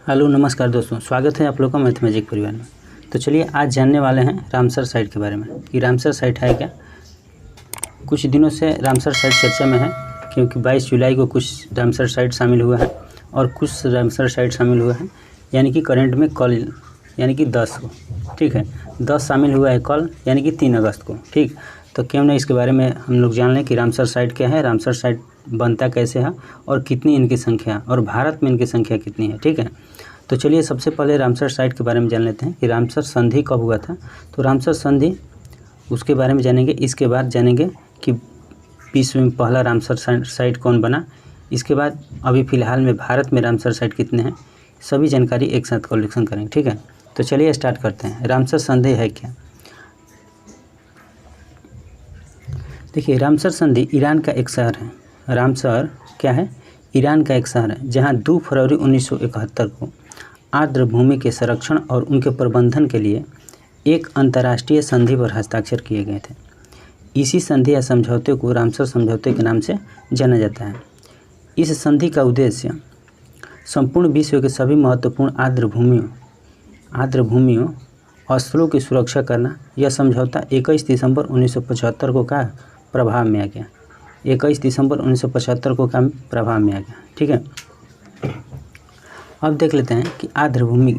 Hello नमस्कार दोस्तों, स्वागत है आप लोगों का मैथमेजिक परिवार में। तो चलिए आज जानने वाले हैं रामसर साइट के बारे में कि रामसर साइट है क्या। कुछ दिनों से रामसर साइट चर्चा में है क्योंकि 22 जुलाई को कुछ रामसर साइट शामिल हुआ है और कुछ रामसर साइट शामिल हुआ है, यानी कि करंट में कल यानी कि 10 को, ठीक है 10 शामिल हुआ है कल यानी कि 3 अगस्त को, ठीक। तो क्यों नहीं इसके बारे में हम लोग जान लें कि रामसर साइट क्या है, रामसर साइट बनता कैसे है और कितनी इनकी संख्या और भारत में इनकी संख्या कितनी है, ठीक है। तो चलिए सबसे पहले रामसर साइट के बारे में जान लेते हैं कि रामसर संधि कब हुआ था। तो रामसर संधि उसके बारे में जानेंगे। इसके बाद जानेंगे कि विश्व में पहला रामसर साइट कौन बना। इसके बाद अभी फ़िलहाल में भारत में रामसर साइट कितने हैं, सभी जानकारी एक साथ कलेक्शन करेंगे, ठीक है। तो चलिए स्टार्ट करते हैं। रामसर संधि है क्या। देखिए रामसर संधि ईरान का एक शहर है। रामसर क्या है, ईरान का एक शहर है जहां 2 फरवरी 1971 को आर्द्र भूमि के संरक्षण और उनके प्रबंधन के लिए एक अंतर्राष्ट्रीय संधि पर हस्ताक्षर किए गए थे। इसी संधि या समझौते को रामसर समझौते के नाम से जाना जाता है। इस संधि का उद्देश्य संपूर्ण विश्व के सभी महत्वपूर्ण आर्द्र भूमियों स्थलों की सुरक्षा करना। यह समझौता 21 दिसंबर 1975 को का प्रभाव में आ गया। 21 दिसंबर 1975 को का प्रभाव में आ गया, ठीक है। अब देख लेते हैं कि आर्द्र भूमि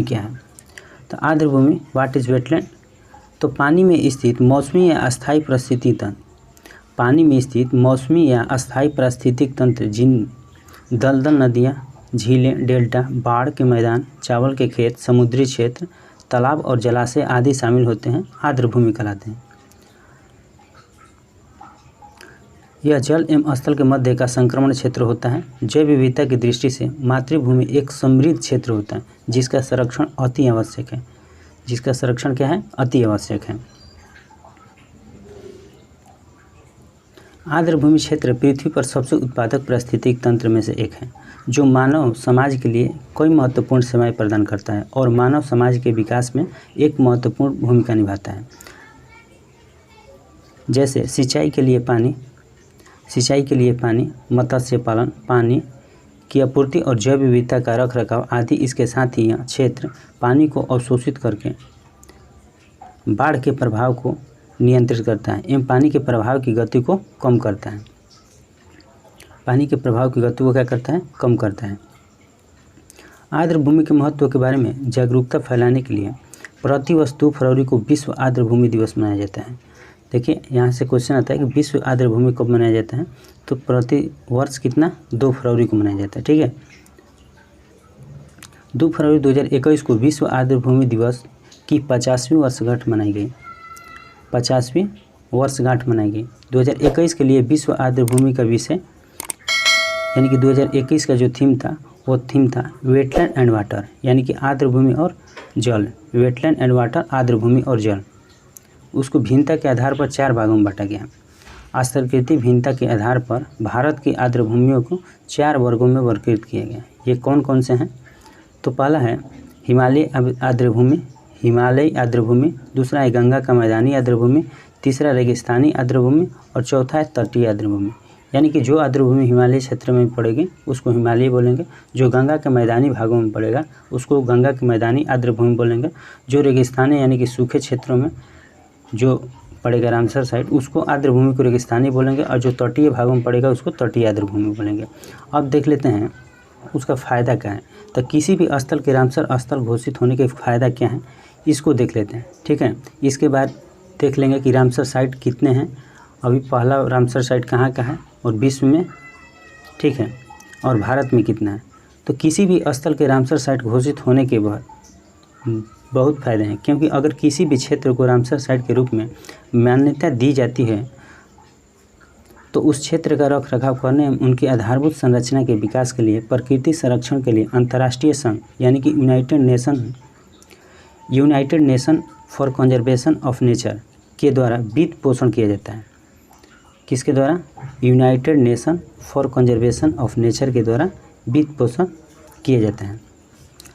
क्या है। तो आर्द्र भूमि व्हाट इज वेटलैंड। तो पानी में स्थित मौसमी या अस्थायी पारिस्थितिक तंत्र जिन दलदल नदियाँ, झीलें, डेल्टा, बाढ़ के मैदान, चावल के खेत, समुद्री क्षेत्र, तालाब और जलाशय आदि शामिल होते हैं, आर्द्र भूमि कहलाते हैं। यह जल एवं स्थल के मध्य का संक्रमण क्षेत्र होता है। जैव विविधता की दृष्टि से मातृभूमि एक समृद्ध क्षेत्र होता है जिसका संरक्षण अति आवश्यक है। जिसका संरक्षण क्या है, अति आवश्यक है। आर्द्र भूमि क्षेत्र पृथ्वी पर सबसे उत्पादक पारिस्थितिक तंत्र में से एक है जो मानव समाज के लिए कई महत्वपूर्ण सेवाएं प्रदान करता है और मानव समाज के विकास में एक महत्वपूर्ण भूमिका निभाता है। जैसे सिंचाई के लिए पानी, मत्स्य पालन, पानी की आपूर्ति और जैव विविधता का रखरखाव आदि। इसके साथ ही यह क्षेत्र पानी को अवशोषित करके बाढ़ के प्रभाव को नियंत्रित करता है एवं पानी के प्रभाव की गति को कम करता है। कम करता है। आर्द्र भूमि के महत्व के बारे में जागरूकता फैलाने के लिए प्रतिवर्ष 2 फरवरी को विश्व आर्द्र भूमि दिवस मनाया जाता है। देखिए यहाँ से क्वेश्चन आता है कि विश्व आर्द्र भूमि कब मनाया जाता है। तो प्रति वर्ष कितना, 2 फरवरी को मनाया जाता है, ठीक है। 2 फरवरी 2021 को विश्व आर्द्र भूमि दिवस की 50वीं वर्षगांठ मनाई गई। 50वीं वर्षगांठ मनाई गई। 2021 के लिए विश्व आर्द्र भूमि का विषय यानी कि 2021 का जो थीम था वो थीम था वेटलैंड एंड वाटर, यानी कि आर्द्र भूमि और जल। वेटलैंड एंड वाटर, आर्द्र भूमि और जल। उसको भिन्नता के आधार पर 4 भागों में बांटा गया। स्तरकृति भिन्नता के आधार पर भारत की आर्द्र भूमियों को 4 वर्गों में वर्गीकृत किया गया। ये कौन कौन से हैं। तो पहला है हिमालयी आर्द्र भूमि, दूसरा है गंगा का मैदानी आर्द्र भूमि, तीसरा रेगिस्तानी आर्द्र भूमि और चौथा है तटीय आर्द्र भूमि। यानी कि जो आर्द्र भूमि हिमालय क्षेत्र में पड़ेगी उसको हिमालयी बोलेंगे, जो गंगा के मैदानी भागों में पड़ेगा उसको गंगा के मैदानी आर्द्र भूमि बोलेंगे, जो रेगिस्तानी यानी कि सूखे क्षेत्रों में जो पड़ेगा रामसर साइट उसको आर्द्र भूमि को रेगिस्तानी बोलेंगे और जो तटीय भागों में पड़ेगा उसको तटीय आर्द्र भूमि बोलेंगे। अब देख लेते हैं उसका फ़ायदा क्या है। तो किसी भी स्थल के रामसर स्थल घोषित होने के फ़ायदा क्या है इसको देख लेते हैं, ठीक है। इसके बाद देख लेंगे कि रामसर साइट कितने हैं, अभी पहला रामसर साइट कहाँ का है और विश्व में, ठीक है, और भारत में कितना है। तो किसी भी स्थल के रामसर साइट घोषित होने के बाद बहुत फ़ायदे हैं, क्योंकि अगर किसी भी क्षेत्र को रामसर साइट के रूप में मान्यता दी जाती है तो उस क्षेत्र का रखरखाव करने एवं उनकी आधारभूत संरचना के विकास के लिए प्रकृति संरक्षण के लिए अंतर्राष्ट्रीय संघ यानी कि United nation for conservation of nature के द्वारा वित्त पोषण किया जाता है। किसके द्वारा, United nation for conservation of nature के द्वारा वित्त पोषण किया जाता है।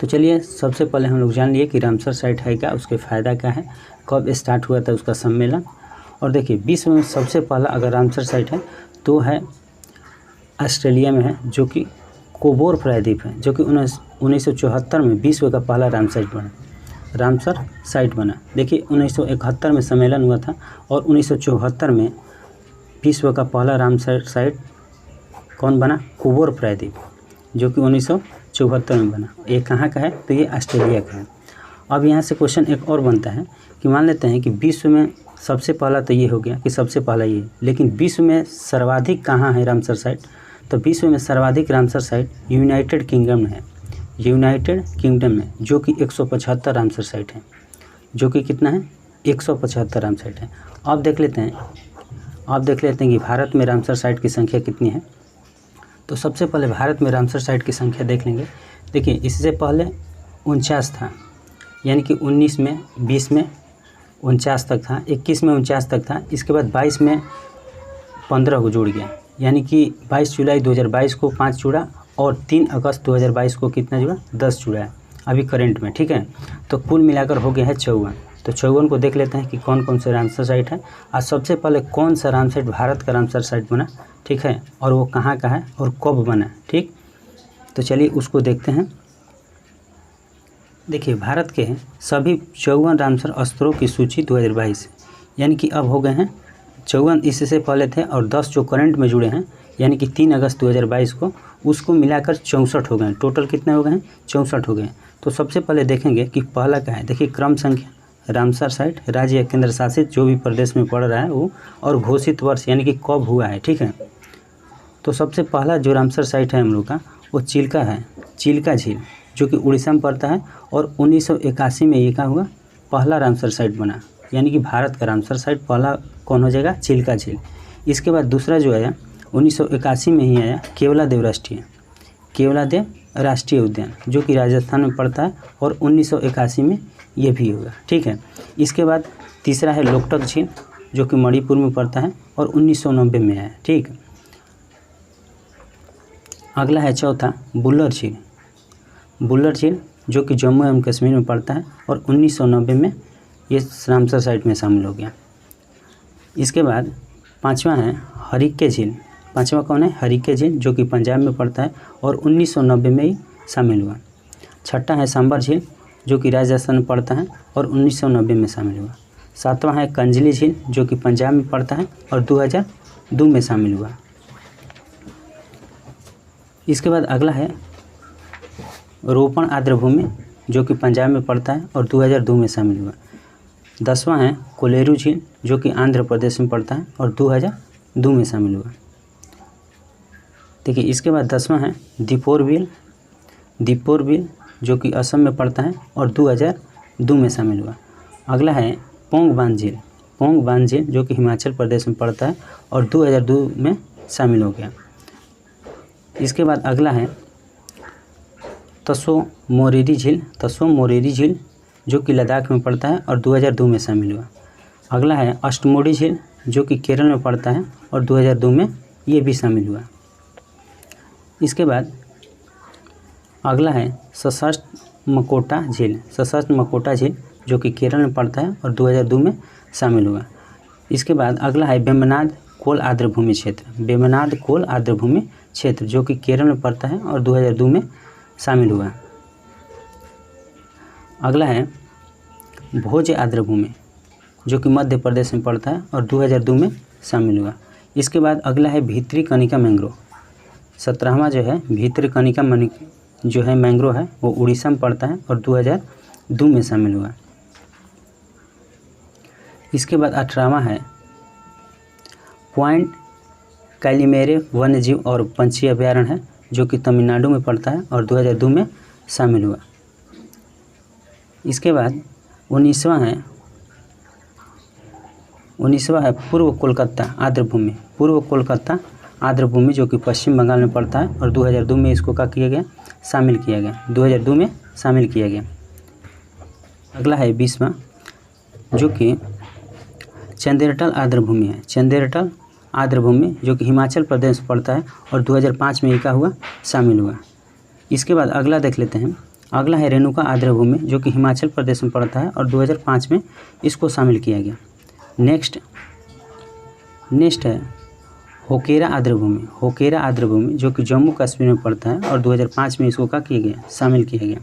तो चलिए सबसे पहले हम लोग जान लिए कि रामसर साइट है क्या, उसके फ़ायदा क्या है, कब स्टार्ट हुआ था उसका सम्मेलन। और देखिए विश्व में सबसे पहला अगर रामसर साइट है तो है ऑस्ट्रेलिया में है, जो कि कोबोर प्रायद्वीप है जो कि 1974 में विश्व का पहला रामसर साइट बना। देखिए 1971 में सम्मेलन हुआ था और 1974 में विश्व का पहला रामसर साइट कौन बना? कोबोर प्रायद्वीप, जो कि 1974 में बना। ये कहाँ का है? तो ये ऑस्ट्रेलिया का है। अब यहाँ से क्वेश्चन एक और बनता है कि मान लेते हैं कि विश्व में सबसे पहला तो ये हो गया कि सबसे पहला ये, लेकिन विश्व में सर्वाधिक कहाँ है रामसर साइट? तो विश्व में सर्वाधिक रामसर साइट यूनाइटेड किंगडम में है, यूनाइटेड किंगडम में, जो कि 175 रामसर साइट है, जो कि कितना है? 175 रामसर साइट है। अब देख लेते हैं कि भारत में रामसर साइट की संख्या कितनी है। तो सबसे पहले भारत में रामसर साइट की संख्या देख लेंगे। देखिए इससे पहले 49 था, यानी कि 19 में 20 में 49 तक था, 21 में 49 तक था, इसके बाद 22 में 15 को जोड़ गया, यानी कि 22 जुलाई 2022 को 5 जुड़ा और 3 अगस्त 2022 को कितना जुड़ा? 10 जुड़ा है अभी करंट में, ठीक है। तो कुल मिलाकर हो गया है 54। तो 54 को देख लेते हैं कि कौन कौन से रामसर साइट है। आज सबसे पहले कौन सा रामसर भारत का रामसर साइट बना, ठीक है, और वो कहाँ का है और कब बना, ठीक। तो चलिए उसको देखते हैं। देखिए भारत के सभी 54 रामसर स्थलों की सूची 2022, यानी कि अब हो गए हैं 54, इससे पहले थे, और 10 जो करंट में जुड़े हैं, यानी कि 3 अगस्त 2022 को, उसको मिलाकर 64 हो गए हैं। टोटल कितने हो गए हैं? 64 हो गए हैं। तो सबसे पहले देखेंगे कि पहला क्या है। देखिए क्रम संख्या, रामसर साइट, राज्य या केंद्र शासित जो भी प्रदेश में पड़ रहा है वो, और घोषित वर्ष यानी कि कब हुआ है, ठीक है। तो सबसे पहला जो रामसर साइट है हम लोग का वो चिल्का है, चिल्का झील, जो कि उड़ीसा में पड़ता है, और 1981 में ये क्या हुआ? पहला रामसर साइट बना, यानी कि भारत का रामसर साइट पहला कौन हो जाएगा? चिल्का झील। इसके बाद दूसरा जो आया 1981 में ही आया केवलादेव राष्ट्रीय उद्यान, जो कि राजस्थान में पड़ता है, और 1981 में ये भी होगा, ठीक है। इसके बाद तीसरा है लोकटक झील, जो कि मणिपुर में पड़ता है, और 1990 में आया, ठीक। अगला है चौथा बुल्लर झील, जो कि जम्मू एवं कश्मीर में पड़ता है, और 1990 में ये रामसर साइट में शामिल हो गया। इसके बाद पांचवा है हरिके झील। पांचवा कौन है? हरिके झील, जो कि पंजाब में पड़ता है, और 1990 में ही शामिल हुआ। छठा है सांबर झील, जो कि राजस्थान में पड़ता है, और 1990 में शामिल हुआ। सातवां है कंजली झील, जो कि पंजाब में पड़ता है, और 2002 में शामिल हुआ। इसके बाद अगला है रोपण आर्द्रभूमि, जो कि पंजाब में पड़ता है, और 2002 में शामिल हुआ। 10वां है कोलेरू झील, जो कि आंध्र प्रदेश में पड़ता है, और 2002 में शामिल हुआ। देखिए इसके बाद 10वां है दीपोर बिल, जो कि असम में पड़ता है, और 2002 में शामिल हुआ। अगला है पोंग बांध झील, जो कि हिमाचल प्रदेश में पड़ता है, और 2002 में शामिल हो गया। इसके बाद अगला है तसो मोरिरी झील, जो कि लद्दाख में पड़ता है, और 2002 में शामिल हुआ। अगला है अष्टमोडी झील, जो कि केरल में पड़ता है, और 2002 में ये भी शामिल हुआ। इसके बाद अगला है सशस्त्र मकोटा झील, जो कि केरल में पड़ता है, और 2002 में शामिल हुआ। इसके बाद अगला है वेम्बनाड कोल आर्द्रभूमि क्षेत्र, जो कि केरल में पड़ता है, और 2002 में शामिल हुआ। अगला है भोज आर्द्रभूमि, जो कि मध्य प्रदेश में पड़ता है, और 2002 में शामिल हुआ। इसके बाद अगला है भीतरी कनिका मैंग्रोव। 17वां जो है भीतरी कनिका जो है मैंग्रोव है, वो उड़ीसा में पड़ता है, और 2002 में शामिल हुआ। इसके बाद 18वां है पॉइंट कैलिमेरे वन्यजीव और पंछी अभ्यारण्य है, जो कि तमिलनाडु में पड़ता है, और 2002 में शामिल हुआ। इसके बाद 19वां है पूर्व कोलकाता आर्द्रभूमि, जो कि पश्चिम बंगाल में पड़ता है, और 2002 में इसको क्या किया गया? शामिल किया गया। अगला है 20वां, जो कि चंदेरटल आर्द्रभूमि, जो कि हिमाचल प्रदेश में पड़ता है, और 2005 में ये क्या हुआ? शामिल हुआ। इसके बाद अगला देख लेते हैं। अगला है रेणुका आर्द्रभूमि, जो कि हिमाचल प्रदेश में पड़ता है, और 2005 में इसको शामिल किया गया। नेक्स्ट है होकेरा आर्द्रभूमि जो कि जम्मू कश्मीर में पड़ता है और 2005 में इसको क्या किया गया, शामिल किया गया।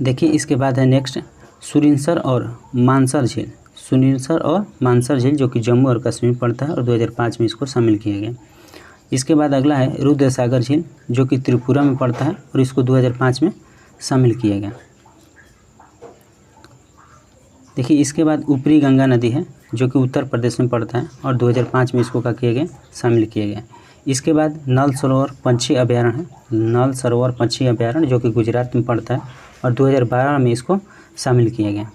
देखिए इसके बाद है नेक्स्ट सुरिनसर और मानसर झील जो कि जम्मू और कश्मीर में पड़ता है और 2005 में इसको शामिल किया गया। इसके बाद अगला है रुद्रसागर झील जो कि त्रिपुरा में पड़ता है और इसको 2005 में शामिल किया गया। देखिए इसके बाद ऊपरी गंगा नदी है जो कि उत्तर प्रदेश में पड़ता है और 2005 में इसको क्या किया गया, शामिल किया गया। इसके बाद नल सरोवर पंछी अभयारण्य जो कि गुजरात में पड़ता है और 2012 में इसको शामिल किया गया।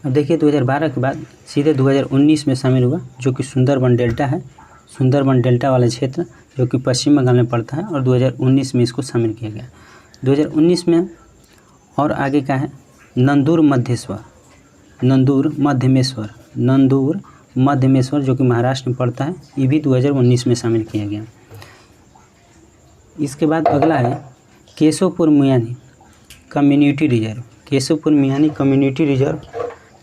अब देखिए 2012 के बाद सीधे 2019 में शामिल हुआ जो कि सुंदरबन डेल्टा है, सुंदरबन डेल्टा वाला क्षेत्र जो कि पश्चिम बंगाल में पड़ता है और 2019 में इसको शामिल किया गया। 2019 में और आगे का है नंदूर मध्यमेश्वर जो कि महाराष्ट्र में पड़ता है, ये भी 2019 में शामिल किया गया। इसके बाद अगला है केशवपुर मियानी कम्युनिटी रिजर्व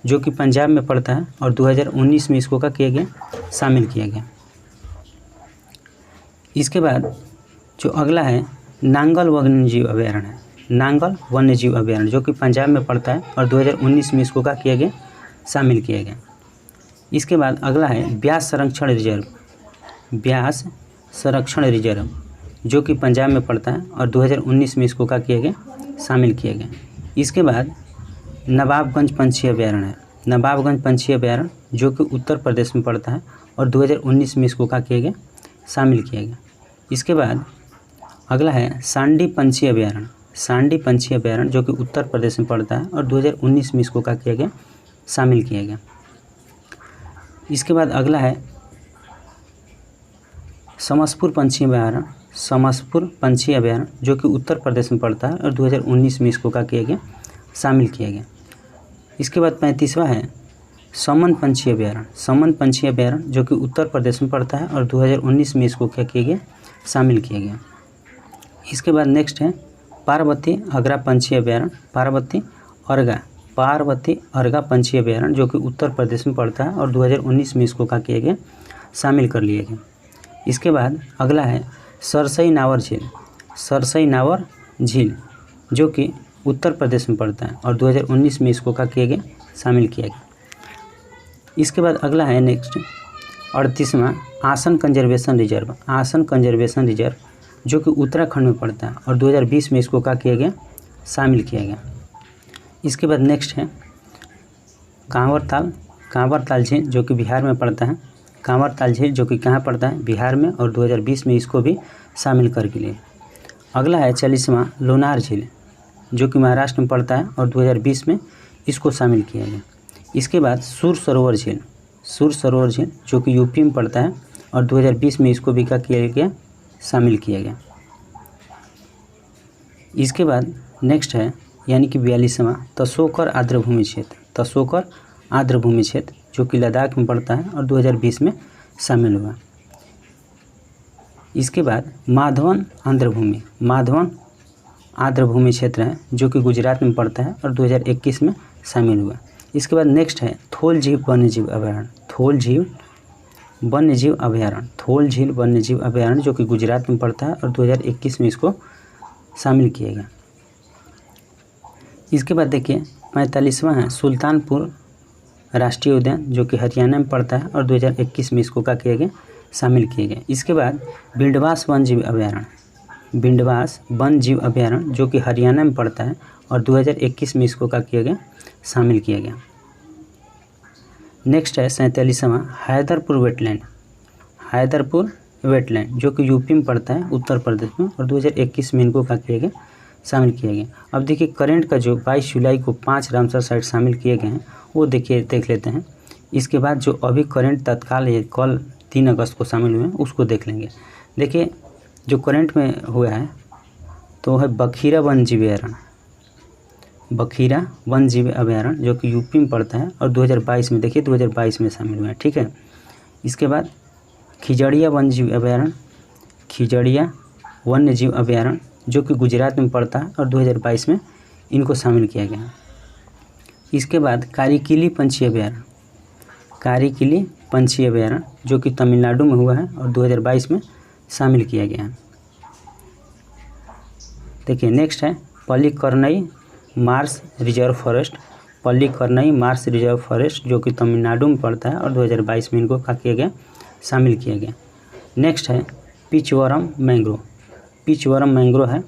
जो कि पंजाब में पड़ता है और 2019 में इसको क्या किया गया, शामिल किया गया। इसके बाद जो अगला है नांगल वन्यजीव अभयारण्य जो कि पंजाब में पड़ता है और 2019 में इसको क्या किया गया, शामिल किया गया। इसके बाद अगला है ब्यास संरक्षण रिजर्व जो कि पंजाब में पड़ता है और 2019 में इसको क्या किया गया, शामिल किया गया। इसके बाद नवाबगंज पंछी अभयारण्य जो कि उत्तर प्रदेश में पड़ता है और 2019 में इसको क्या किया गया, शामिल किया गया। इसके बाद अगला है सांडी पंछी अभयारण्य जो कि उत्तर प्रदेश में पड़ता है और 2019 में इसको क्या किया गया, शामिल किया गया। इसके बाद अगला है समसपुर पंछी अभयारण्य जो कि उत्तर प्रदेश में पड़ता है और 2019 में इसको क्या किया गया, शामिल किया गया। इसके बाद 35वां है समन पंछी अभयारण्य जो कि उत्तर प्रदेश में पड़ता है और 2019 में इसको क्या किया गया, शामिल किया गया। इसके बाद नेक्स्ट है पार्वती अर्गा पंछी अभयारण्य जो कि उत्तर प्रदेश में पड़ता है और 2019 में इसको क्या किया गया, शामिल कर लिया गया। इसके बाद अगला है सरसई नावर झील जो कि उत्तर प्रदेश में पड़ता है और 2019 में इसको क्या किया गया, शामिल किया गया। इसके बाद अगला है नेक्स्ट 38वां आसन कंजर्वेशन रिजर्व जो कि उत्तराखंड में पड़ता है और 2020 में इसको क्या किया गया, शामिल किया गया। इसके बाद नेक्स्ट है कांवरताल झील जो कि बिहार में पड़ता है, जो कि कहाँ पड़ता है, बिहार में, और 2020 में इसको भी शामिल कर लिए। अगला है 40वां लोनार झील जो कि महाराष्ट्र में पड़ता है और 2020 में इसको शामिल किया गया। इसके बाद सुर सरोवर झील जो कि यूपी में पड़ता है और 2020 में इसको भी क्या किया गया, शामिल किया गया। इसके बाद नेक्स्ट है यानी कि 42वां तसोकर आर्द्रभूमि क्षेत्र जो कि लद्दाख में पड़ता है और 2020 में शामिल हुआ। इसके बाद माधवन आर्द्रभूमि क्षेत्र है जो कि गुजरात में पड़ता है और 2021 में शामिल हुआ। इसके बाद नेक्स्ट है थोल झील वन्यजीव अभयारण्य जो कि गुजरात में पड़ता है और 2021 में इसको शामिल किया गया। इसके बाद देखिए 45वां है सुल्तानपुर राष्ट्रीय उद्यान जो कि हरियाणा में पड़ता है और 2021 में इसको क्या किया गया, शामिल किया गया। इसके बाद बिंडवास वन जीव अभयारण्य जो कि हरियाणा में पड़ता है और 2021 में इसको क्या किया गया, शामिल किया गया। नेक्स्ट है 47वां हैदरपुर वेटलैंड जो कि यूपी में पड़ता है उत्तर प्रदेश में और 2021 में इनको क्या किया गया, शामिल किया गया। अब देखिए करंट का जो 22 जुलाई को 5 रामसर साइट शामिल किए गए हैं वो देख लेते हैं। इसके बाद जो अभी करंट तत्काल है कल 3 अगस्त को शामिल हुए हैं उसको देख लेंगे। देखिए जो करंट में हुआ है तो है बखीरा वन जीव अभयारण्य जो कि यूपी में पड़ता है और 2022 में, देखिए 2022 में शामिल हुए हैं, ठीक है। इसके बाद खिजड़िया वन्य जीव अभयारण्य जो कि गुजरात में पड़ता है और 2022 में इनको शामिल किया गया। इसके बाद कारीकिली पंछी कारिकिली पंछी अभयारण्य जो कि तमिलनाडु में हुआ है और 2022 में शामिल किया गया है। देखिए नेक्स्ट है Pallikaranai Mars reserve forest. Pallikaranai Mars reserve forest जो कि तमिलनाडु में पड़ता है और 2022 में इनको क्या किया गया, शामिल किया गया। नेक्स्ट है पिचवरम मैंग्रोव। पिचवरम मैंग्रोव है,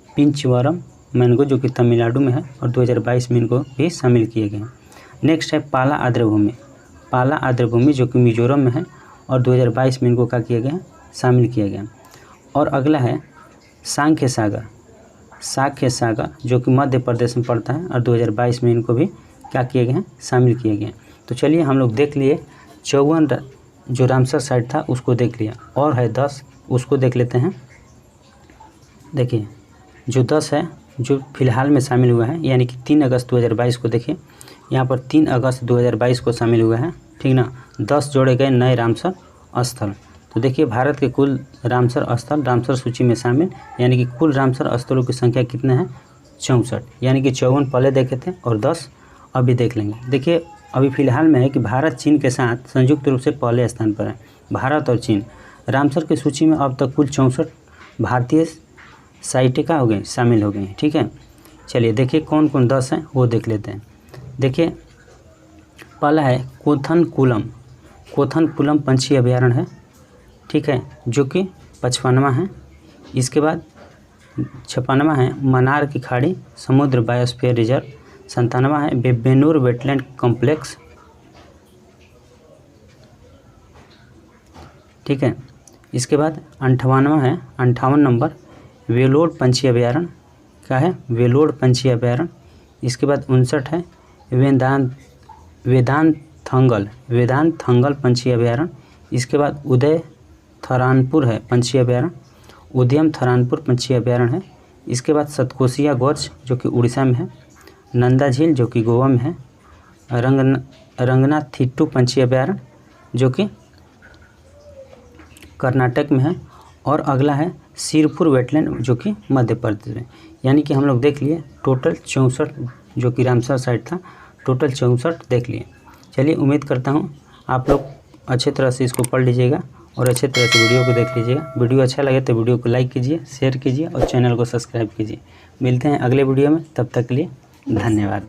पिंचवरम मैंग्रोव जो कि तमिलनाडु में है और 2022 में इनको भी शामिल किया गया। नेक्स्ट है पाला आर्द्रभूमि। पाला आर्द्रभूमि जो कि मिजोरम में है और 2022 में इनको क्या किया गया, शामिल किया गया। और अगला है सांख्य सागर। सांख्य सागर जो कि मध्य प्रदेश में पड़ता है और 2022 में इनको भी क्या किया गया, शामिल किया गया। तो चलिए हम लोग देख लिए 54 जो रामसर साइट था उसको देख लिया, और है 10 उसको देख लेते हैं। देखिए जो 10 है जो फिलहाल में शामिल हुआ है, यानी कि 3 अगस्त 2022 को देखिए यहाँ पर 3 अगस्त 2022 को शामिल हुआ है, ठीक ना। 10 जोड़े गए नए रामसर स्थल। तो देखिए भारत के कुल रामसर स्थल रामसर सूची में शामिल, यानी कि कुल रामसर स्थलों की संख्या कितने हैं, 64, यानी कि 54 पहले देखे थे और 10 अभी देख लेंगे। देखिए अभी फ़िलहाल में है कि भारत चीन के साथ संयुक्त रूप से पहले स्थान पर है। भारत और चीन रामसर की सूची में अब तक कुल 64 भारतीय साइटें का हो गई, शामिल हो गई हैं, ठीक है। चलिए देखिए कौन कौन 10 हैं वो देख लेते हैं। देखिए पहला है कोथनकुलम। कोथनकुलम पंछी अभयारण्य है, ठीक है, जो कि 55वां है। इसके बाद 56वां है मन्नार की खाड़ी समुद्र बायोस्फीयर रिजर्व। 97वां है वेम्बनाड वेटलैंड कॉम्प्लेक्स, ठीक है। इसके बाद 58वां है 58 नंबर वेलोड पंछी अभयारण्य का है, वेलोड पंछी अभयारण्य। इसके बाद 59 है वेदांतथंगल पंछी अभयारण्य। इसके बाद उदयथरानपुर है पंछी अभयारण्य, उद्यम थरानपुर पंछी अभयारण्य है। इसके बाद सतकोसिया गोर्ज जो कि उड़ीसा में है, नंदा झील जो कि गोवा में है, रंगनाथिट्टू पंछी अभयारण्य जो कि कर्नाटक में है, और अगला है सिरपुर वेटलैंड जो कि मध्य प्रदेश में। यानी कि हम लोग देख लिए टोटल 64 जो कि रामसर साइट था, टोटल 64 देख लिए। चलिए उम्मीद करता हूँ आप लोग अच्छे तरह से इसको पढ़ लीजिएगा और अच्छे तरह से वीडियो को देख लीजिएगा। वीडियो अच्छा लगे तो वीडियो को लाइक कीजिए, शेयर कीजिए और चैनल को सब्सक्राइब कीजिए। मिलते हैं अगले वीडियो में, तब तक के लिए धन्यवाद।